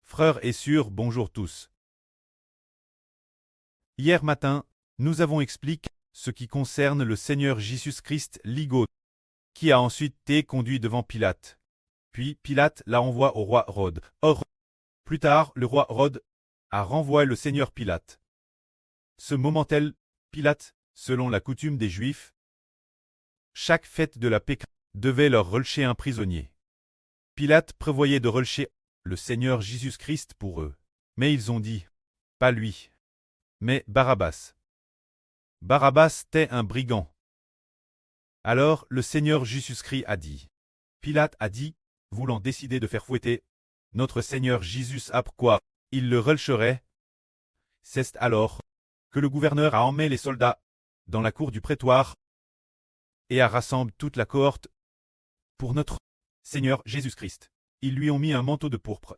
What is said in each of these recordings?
Frères et sœurs, bonjour tous. Hier matin, nous avons expliqué ce qui concerne le Seigneur Jésus-Christ Ligo, qui a ensuite été conduit devant Pilate. Puis Pilate l'a envoyé au roi Hérode. Or, plus tard, le roi Hérode a renvoyé le Seigneur Pilate. Ce moment-là, Pilate, selon la coutume des Juifs, chaque fête de la Pâque devait leur relâcher un prisonnier. Pilate prévoyait de relâcher le Seigneur Jésus-Christ pour eux. Mais ils ont dit, pas lui, mais Barabbas. Barabbas était un brigand. Alors le Seigneur Jésus-Christ a dit. Pilate a dit, voulant décider de faire fouetter notre Seigneur Jésus après quoi il le relâcherait. C'est alors que le gouverneur a emmené les soldats dans la cour du prétoire et a rassemblé toute la cohorte pour notre Seigneur Jésus-Christ. Ils lui ont mis un manteau de pourpre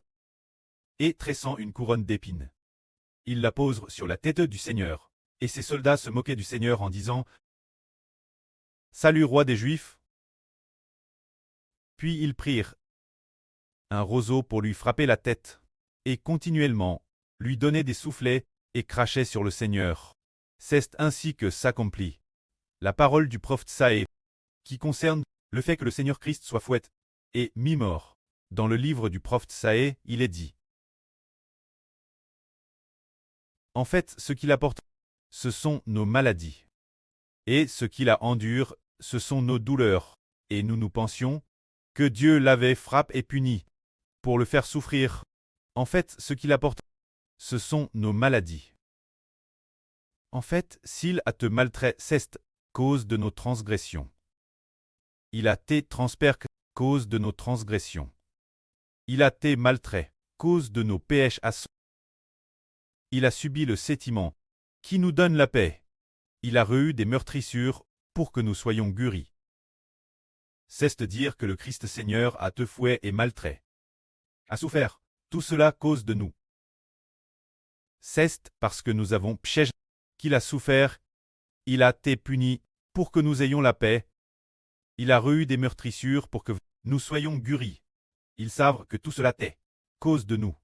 et tressant une couronne d'épines. Ils la posent sur la tête du Seigneur, et ces soldats se moquaient du Seigneur en disant « Salut roi des Juifs !» Puis ils prirent un roseau pour lui frapper la tête, et continuellement lui donnaient des soufflets et crachaient sur le Seigneur. C'est ainsi que s'accomplit la parole du prophète Saë, qui concerne le fait que le Seigneur Christ soit fouetté et mis mort. Dans le livre du prophète Saë, il est dit. En fait, ce qu'il apporte, ce sont nos maladies. Et ce qu'il a endure, ce sont nos douleurs. Et nous pensions que Dieu l'avait frappé et puni pour le faire souffrir. En fait, ce qu'il apporte, ce sont nos maladies. En fait, s'il a te maltrait, c'est cause de nos transgressions. Il a été transperque, cause de nos transgressions. Il a été maltrait, cause de nos péchés. Il a subi le châtiment, qui nous donne la paix. Il a reçu des meurtrissures, pour que nous soyons guéris. C'est dire que le Christ Seigneur a te fouet et maltrait. A souffert, tout cela cause de nous. C'est parce que nous avons péché qu'il a souffert, il a été puni, pour que nous ayons la paix. Il a reçu des meurtrissures pour que nous soyons guéris. Ils savent que tout cela est cause de nous.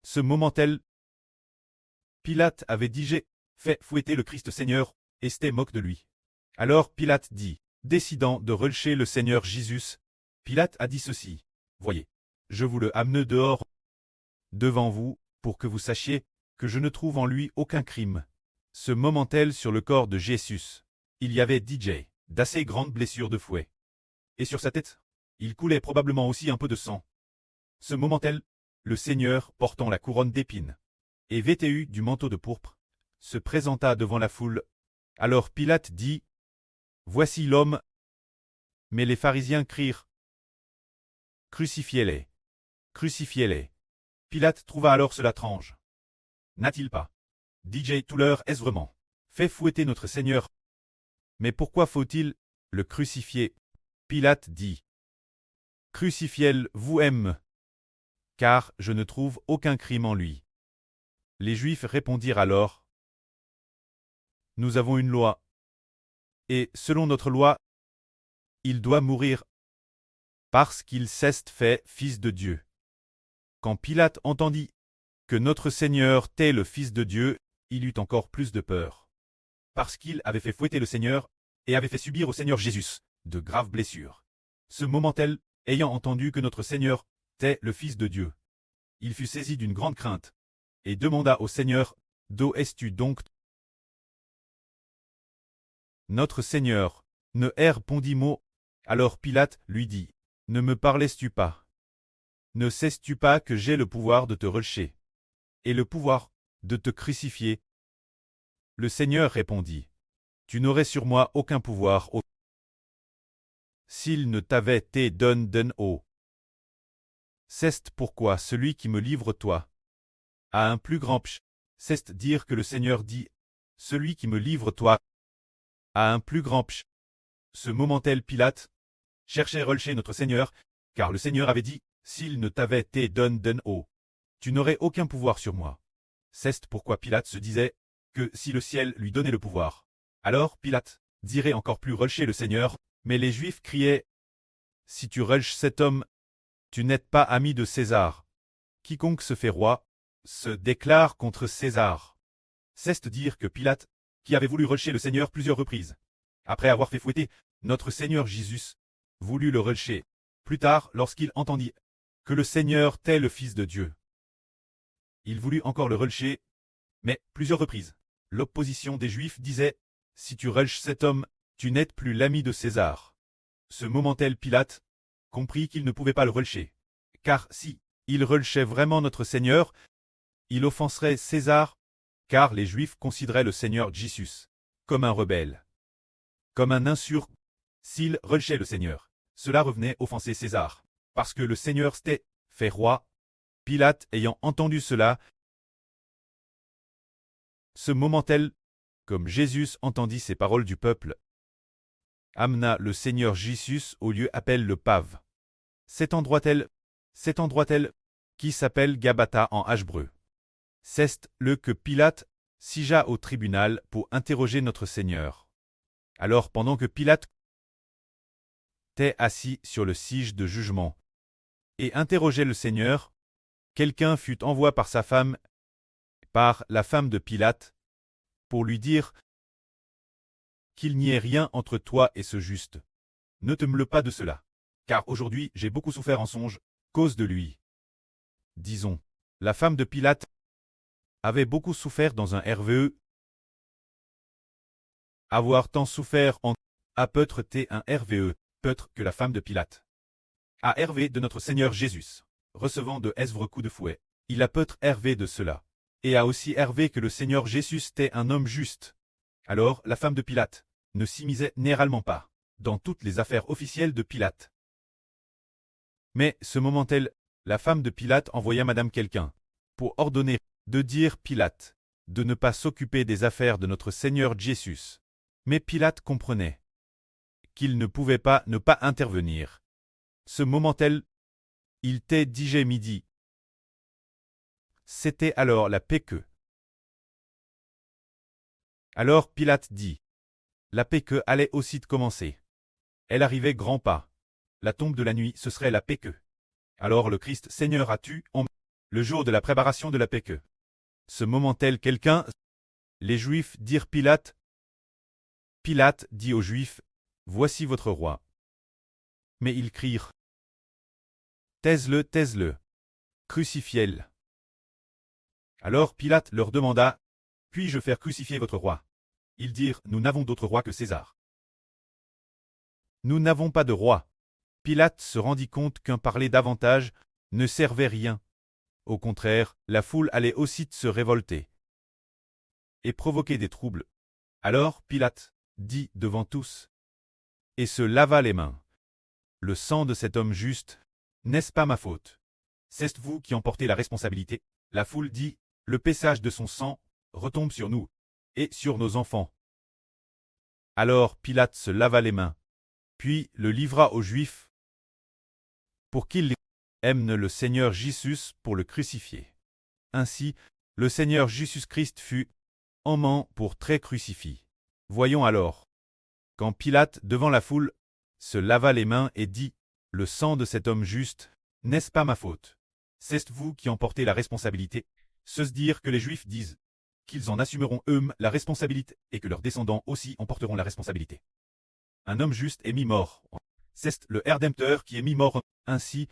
Ce moment-là, Pilate avait dit j'ai fait fouetter le Christ Seigneur, et c'était moque de lui. Alors Pilate dit, décidant de relâcher le Seigneur Jésus, Pilate a dit ceci, voyez, je vous le amène dehors devant vous, pour que vous sachiez que je ne trouve en lui aucun crime. Ce moment-là sur le corps de Jésus, il y avait d'assez grandes blessures de fouet. Et sur sa tête, il coulait probablement aussi un peu de sang. Ce moment-là, le Seigneur, portant la couronne d'épines, et vêtu du manteau de pourpre, se présenta devant la foule. Alors Pilate dit, voici l'homme. Mais les pharisiens crient, crucifiez-les, crucifiez-les. Pilate trouva alors cela étrange. N'a-t-il pas, tout l'heure est-ce vraiment, fait fouetter notre Seigneur? Mais pourquoi faut-il le crucifier? Pilate dit, crucifiez-le vous-même, car je ne trouve aucun crime en lui. Les Juifs répondirent alors, nous avons une loi, et selon notre loi, il doit mourir parce qu'il s'est fait fils de Dieu. Quand Pilate entendit que notre Seigneur était le Fils de Dieu, il eut encore plus de peur, parce qu'il avait fait fouetter le Seigneur et avait fait subir au Seigneur Jésus de graves blessures. Ce moment-là, ayant entendu que notre Seigneur était le Fils de Dieu, il fut saisi d'une grande crainte et demanda au Seigneur, d'où es-tu donc? Notre Seigneur ne répondit mot. Alors Pilate lui dit, ne me parlais-tu pas? Ne sais-tu pas que j'ai le pouvoir de te relâcher et le pouvoir de te crucifier? Le Seigneur répondit, tu n'aurais sur moi aucun pouvoir s'il ne t'avait été donné haut. C'est pourquoi celui qui me livre toi a un plus grand péché. C'est dire que le Seigneur dit, celui qui me livre toi a un plus grand péché. Ce moment-là Pilate cherchait à relâcher notre Seigneur, car le Seigneur avait dit, s'il ne t'avait été donné haut, tu n'aurais aucun pouvoir sur moi. C'est pourquoi Pilate se disait que si le ciel lui donnait le pouvoir, alors Pilate dirait encore plus relâcher le Seigneur, mais les Juifs criaient, si tu relâches cet homme, Tu n'es pas ami de César. Quiconque se fait roi, se déclare contre César. C'est dire que Pilate, qui avait voulu relâcher le Seigneur plusieurs reprises, après avoir fait fouetter notre Seigneur Jésus, voulut le relâcher. Plus tard, lorsqu'il entendit que le Seigneur était le Fils de Dieu, il voulut encore le relâcher, mais plusieurs reprises. L'opposition des Juifs disait « Si tu relâches cet homme, tu n'es plus l'ami de César. » Ce moment-tel Pilate comprit qu'il ne pouvait pas le relâcher, car si il relâchait vraiment notre Seigneur, il offenserait César, car les Juifs considéraient le Seigneur Jésus comme un rebelle, comme un insurg. S'il relâchait le Seigneur, cela revenait offenser César, parce que le Seigneur s'était fait roi. Pilate ayant entendu cela, ce moment-tel, comme Jésus entendit ces paroles du peuple, amena le Seigneur Jésus au lieu appelle le Pave. Cet endroit-tel, qui s'appelle Gabata en hébreu. C'est le que Pilate sigea au tribunal pour interroger notre Seigneur. Alors pendant que Pilate était assis sur le siège de jugement et interrogeait le Seigneur, quelqu'un fut envoyé par sa femme, par la femme de Pilate, pour lui dire qu'il n'y ait rien entre toi et ce juste. Ne te mêle pas de cela, car aujourd'hui j'ai beaucoup souffert en songe, cause de lui. Disons, la femme de Pilate avait beaucoup souffert dans un RVE. Avoir tant souffert en a peut-être été un RVE, peut-être que la femme de Pilate. A Hervé de notre Seigneur Jésus, recevant de Esvre coup de fouet, il a peut-être Hervé de cela, et a aussi Hervé que le Seigneur Jésus était un homme juste. Alors la femme de Pilate ne s'immisçait néralement pas dans toutes les affaires officielles de Pilate. Mais ce moment-tel, la femme de Pilate envoya madame quelqu'un pour ordonner de dire Pilate de ne pas s'occuper des affaires de notre Seigneur Jésus. Mais Pilate comprenait qu'il ne pouvait pas ne pas intervenir. Ce moment-tel, il était digé midi. C'était alors la Pâque. Alors Pilate dit, la Pâque allait aussi de commencer. Elle arrivait grand pas. La tombe de la nuit, ce serait la Pâque. Alors le Christ Seigneur a tué en le jour de la préparation de la Pâque. Ce moment-tel quelqu'un, les Juifs dirent Pilate. Pilate dit aux Juifs, voici votre roi. Mais ils crient, taise-le, taise-le, crucifiez-le. Alors Pilate leur demanda, puis-je faire crucifier votre roi? Ils dirent, nous n'avons d'autre roi que César. Nous n'avons pas de roi. Pilate se rendit compte qu'un parler davantage ne servait rien. Au contraire, la foule allait aussi se révolter et provoquer des troubles. Alors Pilate dit devant tous, et se lava les mains. Le sang de cet homme juste, n'est-ce pas ma faute? C'est vous qui en portez la responsabilité. La foule dit, le paissage de son sang retombe sur nous et sur nos enfants. Alors Pilate se lava les mains, puis le livra aux Juifs pour qu'ils aiment le Seigneur Jésus pour le crucifier. Ainsi, le Seigneur Jésus-Christ fut emmené pour très crucifié. Voyons alors, quand Pilate, devant la foule, se lava les mains et dit, le sang de cet homme juste, n'est-ce pas ma faute? C'est vous qui en portez la responsabilité. Se dire que les Juifs disent qu'ils en assumeront eux-mêmes la responsabilité et que leurs descendants aussi en porteront la responsabilité. Un homme juste est mis mort. C'est le Rédempteur qui est mis mort, ainsi,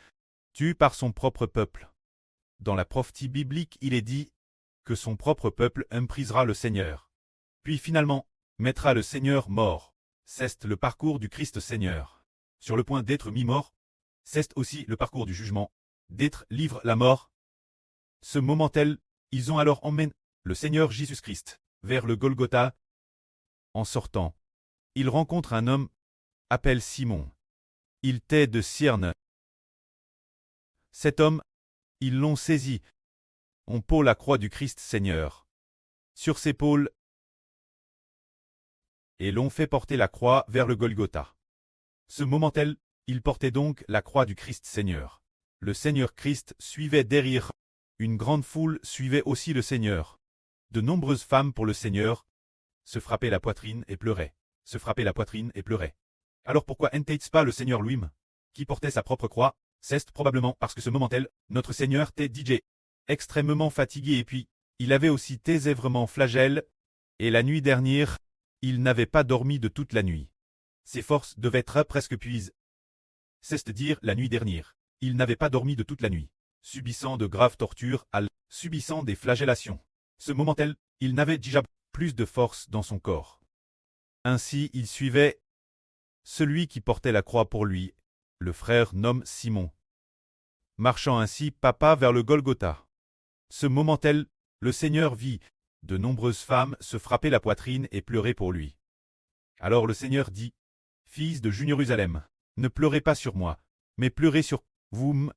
tué par son propre peuple. Dans la prophétie biblique, il est dit que son propre peuple méprisera le Seigneur. Puis finalement, mettra le Seigneur mort. C'est le parcours du Christ Seigneur. Sur le point d'être mis mort, c'est aussi le parcours du jugement, d'être livré la mort. Ce moment-tel, ils ont alors emmené le Seigneur Jésus-Christ vers le Golgotha. En sortant, il rencontre un homme, appelé Simon. Il était de Cyrène. Cet homme, ils l'ont saisi. On pose la croix du Christ Seigneur sur ses épaules et l'ont fait porter la croix vers le Golgotha. Ce moment-tel, il portait donc la croix du Christ Seigneur. Le Seigneur Christ suivait derrière. Une grande foule suivait aussi le Seigneur. De nombreuses femmes pour le Seigneur se frappaient la poitrine et pleuraient. Se frappaient la poitrine et pleuraient. Alors pourquoi n'était-ce pas le Seigneur lui-même qui portait sa propre croix C'est probablement parce que ce moment-là, notre Seigneur était DJ extrêmement fatigué et puis, il avait aussi été vraiment flagelle, et la nuit dernière, il n'avait pas dormi de toute la nuit. Ses forces devaient être presque épuisées. C'est-à-dire la nuit dernière. Il n'avait pas dormi de toute la nuit, subissant de graves tortures, subissant des flagellations. Ce moment-là, il n'avait déjà plus de force dans son corps. Ainsi il suivait celui qui portait la croix pour lui, le frère nomme Simon. Marchant ainsi papa vers le Golgotha. Ce moment-là, le Seigneur vit de nombreuses femmes se frapper la poitrine et pleurer pour lui. Alors le Seigneur dit, « Fils de Jérusalem, ne pleurez pas sur moi, mais pleurez sur vous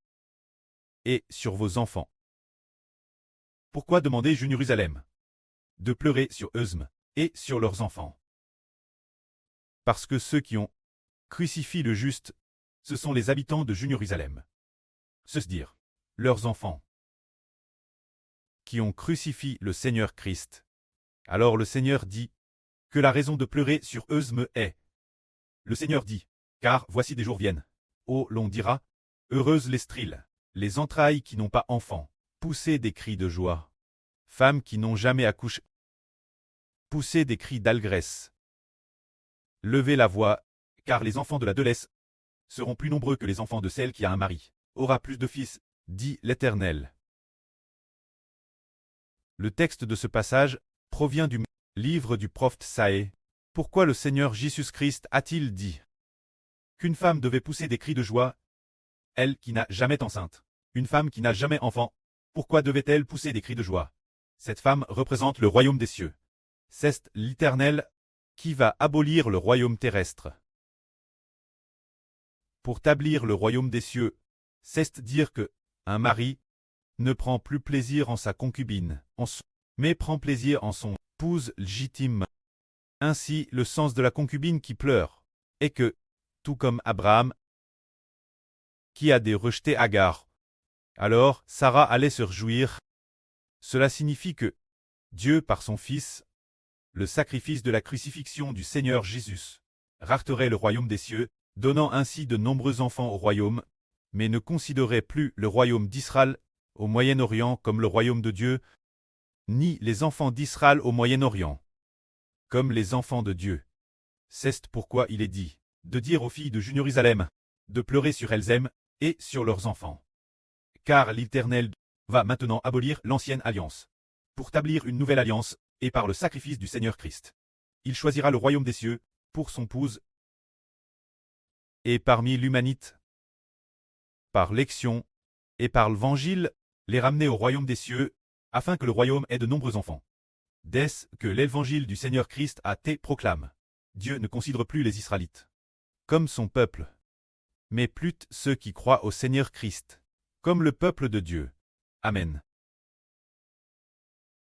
et sur vos enfants. » Pourquoi demander Jérusalem de pleurer sur eux et sur leurs enfants? Parce que ceux qui ont crucifié le juste, ce sont les habitants de Jérusalem. C'est-à-dire, leurs enfants, qui ont crucifié le Seigneur Christ. Alors le Seigneur dit, que la raison de pleurer sur eux est. Le Seigneur dit, car voici des jours viennent. Oh, l'on dira, heureuses les stériles, les entrailles qui n'ont pas enfant, pousser des cris de joie. Femmes qui n'ont jamais accouché, pousser des cris d'allégresse. Levez la voix, car les enfants de la délaisse seront plus nombreux que les enfants de celle qui a un mari, aura plus de fils, dit l'Éternel. Le texte de ce passage provient du livre du prophète Saë. Pourquoi le Seigneur Jésus-Christ a-t-il dit qu'une femme devait pousser des cris de joie, elle qui n'a jamais été enceinte, une femme qui n'a jamais enfant, pourquoi devait-elle pousser des cris de joie? Cette femme représente le royaume des cieux. C'est l'Éternel qui va abolir le royaume terrestre. Pour établir le royaume des cieux, c'est dire que un mari ne prend plus plaisir en sa concubine, mais prend plaisir en son épouse légitime. Ainsi, le sens de la concubine qui pleure est que, tout comme Abraham, qui a rejeté Agar, alors Sarah allait se réjouir. Cela signifie que Dieu, par son Fils, le sacrifice de la crucifixion du Seigneur Jésus, racheterait le royaume des cieux, donnant ainsi de nombreux enfants au royaume, mais ne considérait plus le royaume d'Israël au Moyen-Orient comme le royaume de Dieu, ni les enfants d'Israël au Moyen-Orient comme les enfants de Dieu. C'est pourquoi il est dit de dire aux filles de Jérusalem de pleurer sur elles-mêmes et sur leurs enfants. Car l'Éternel va maintenant abolir l'ancienne alliance, pour établir une nouvelle alliance, et par le sacrifice du Seigneur Christ. Il choisira le royaume des cieux pour son épouse, et parmi l'humanité, par l'élection et par l'évangile, les ramener au royaume des cieux, afin que le royaume ait de nombreux enfants. Dès que l'évangile du Seigneur Christ a été proclamé, Dieu ne considère plus les Israélites comme son peuple, mais plutôt ceux qui croient au Seigneur Christ, comme le peuple de Dieu. Amen.